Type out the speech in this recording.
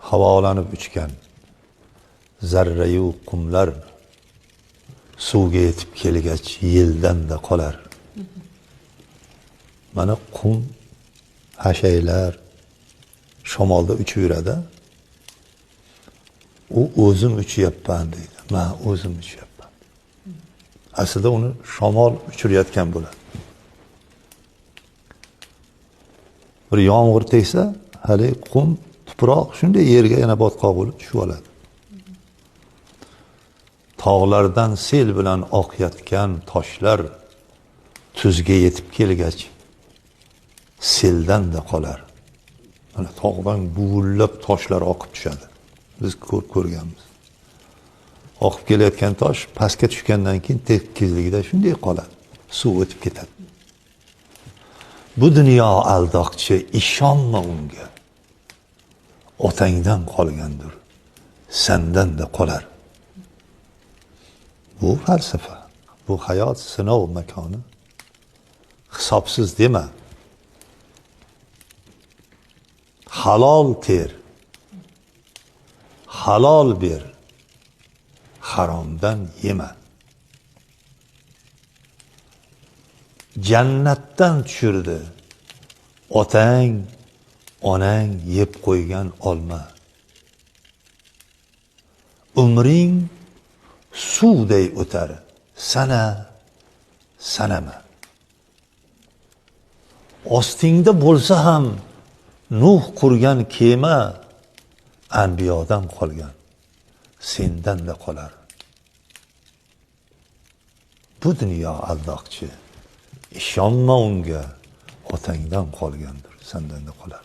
havolanib uchgan zarrayu qumlar suvga yetib kelgach yildan-da qolar. Mana qum, hashaylar shamolda uchib yuradi. U o'zim uchyapman deydi. Men o'zim uchyapman. Aslida uni shamol uchirayotgan bo'ladi. Bir yomg'ir tegsa, hali qum, tuproq shunday yerga yana botqoq bo'lib tushib oladi. Tog'lardan sel bilan oqayotgan toshlar tuzga yetib kelgach seldan-da qolar. Mana tog'dan buvullab toshlar oqib tushadi. Biz ko'rganmiz. Oqib kelayotgan tosh pastga tushgandan keyin tekisligida shunday qoladi. Suv o'tib ketadi. Bu dunyo aldoqchi, ishonma unga. Otangdan qolgandir, sendan-da qolar. Bu falsafa. Bu hayot sinov makoni. Hisobsiz dema. Halol ter. Halol ber. Haromdan yema. Jannatdan tushirdi. Otang, onang yeb qo'ygan olma. Umring suvday o'tar. Sanama. Ostingda bo'lsa ham Nuh qurgan kema anbiyodan qolgan. Sendan-da qolar. Bu dunyo aldoqchi. Ishonma unga. Otangdan qolgandir, sendan-da qolar.